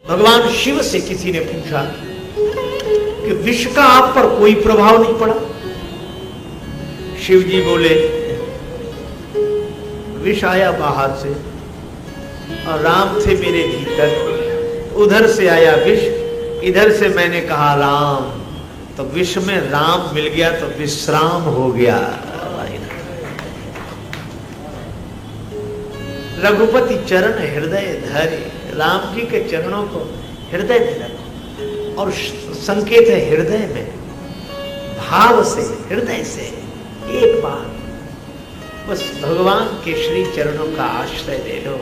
भगवान शिव से किसी ने पूछा कि विष का आप पर कोई प्रभाव नहीं पड़ा? शिव जी बोले, विष आया बाहर से और राम थे मेरे भीतर, उधर से आया विष, इधर से मैंने कहा राम, तो विष में राम मिल गया तो विश्राम हो गया। रघुपति चरण हृदय धरे, राम जी के चरणों को हृदय में रखो। और संकेत है हृदय में, भाव से, हृदय से एक बार बस भगवान के श्री चरणों का आश्रय ले लो,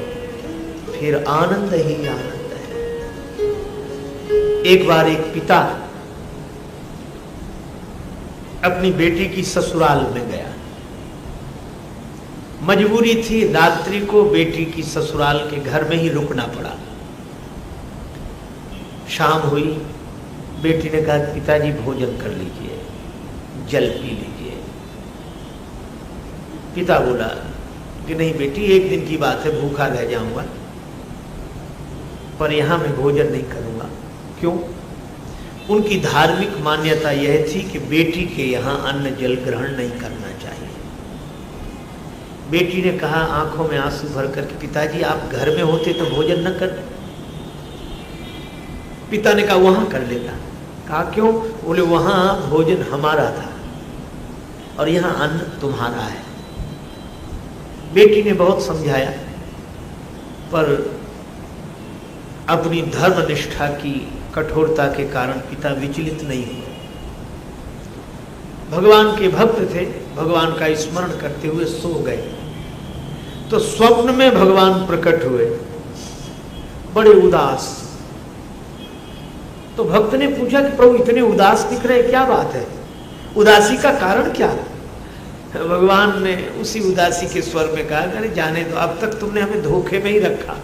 फिर आनंद ही आनंद है। एक बार एक पिता अपनी बेटी की ससुराल में गया, मजबूरी थी, रात्रि को बेटी की ससुराल के घर में ही रुकना पड़ा। शाम हुई, बेटी ने कहा पिताजी भोजन कर लीजिए, जल पी लीजिए। पिता बोला कि नहीं बेटी, एक दिन की बात है, भूखा रह जाऊंगा, पर यहां मैं भोजन नहीं करूंगा। क्यों? उनकी धार्मिक मान्यता यह थी कि बेटी के यहां अन्न जल ग्रहण नहीं करना चाहिए। बेटी ने कहा आंखों में आंसू भर कर कि पिताजी आप घर में होते तो भोजन न कर। पिता ने कहा वहां कर लेता। कहा क्यों? बोले वहां भोजन हमारा था और यहां अन्न तुम्हारा है। बेटी ने बहुत समझाया, पर अपनी धर्मनिष्ठा की कठोरता के कारण पिता विचलित नहीं हुए। भगवान के भक्त थे, भगवान का स्मरण करते हुए सो गए। तो स्वप्न में भगवान प्रकट हुए, बड़े उदास। तो भक्त ने पूछा कि प्रभु इतने उदास दिख रहे, क्या बात है, उदासी का कारण क्या? भगवान ने उसी उदासी के स्वर में कहा, अरे जाने दो, अब तक तुमने हमें धोखे में ही रखा।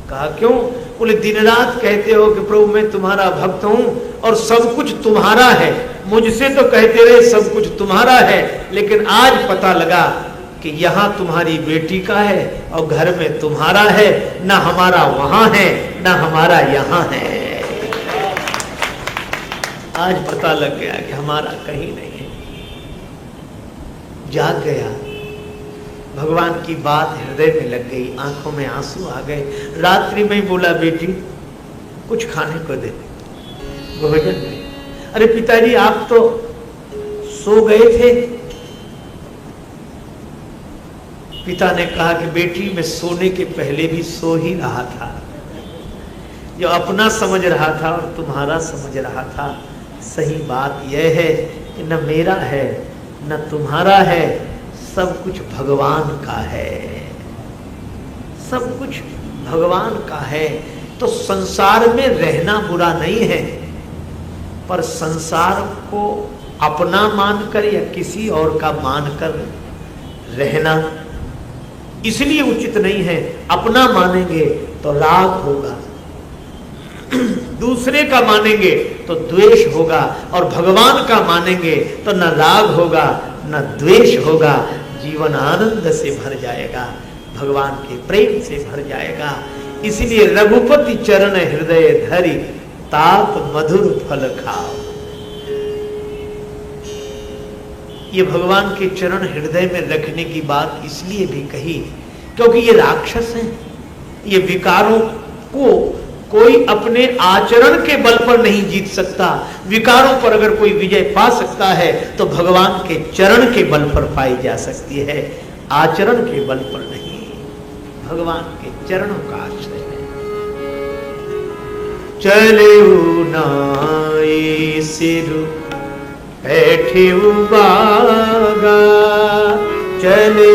कहा क्यों? बोले दिन रात कहते हो कि प्रभु मैं तुम्हारा भक्त हूं और सब कुछ तुम्हारा है, मुझसे तो कहते रहे सब कुछ तुम्हारा है, लेकिन आज पता लगा कि यहां तुम्हारी बेटी का है और घर में तुम्हारा है, ना हमारा वहां है ना हमारा यहां है। आज पता लग गया कि हमारा कहीं नहीं है। जाग गया, भगवान की बात हृदय में लग गई, आंखों में आंसू आ गए। रात्रि में ही बोला बेटी कुछ खाने को दे, भोजन दे। अरे पिताजी आप तो सो गए थे। पिता ने कहा कि बेटी मैं सोने के पहले भी सो ही रहा था, जो अपना समझ रहा था और तुम्हारा समझ रहा था। सही बात यह है कि न मेरा है न तुम्हारा है, सब कुछ भगवान का है, सब कुछ भगवान का है। तो संसार में रहना बुरा नहीं है, पर संसार को अपना मानकर या किसी और का मानकर रहना इसलिए उचित नहीं है। अपना मानेंगे तो राग होगा, दूसरे का मानेंगे तो द्वेष होगा, और भगवान का मानेंगे तो न राग होगा न द्वेष होगा। जीवन आनंद से भर जाएगा, भगवान के प्रेम से भर जाएगा। इसलिए रघुपति चरण हृदय धरि, तात मधुर फल खाओ। ये भगवान के चरण हृदय में रखने की बात इसलिए भी कही क्योंकि ये राक्षस हैं, ये विकारों को कोई अपने आचरण के बल पर नहीं जीत सकता। विकारों पर अगर कोई विजय पा सकता है तो भगवान के चरण के बल पर पाई जा सकती है, आचरण के बल पर नहीं। भगवान के चरणों का आश्रय है। चले नाई सिर बैठे बागा, चले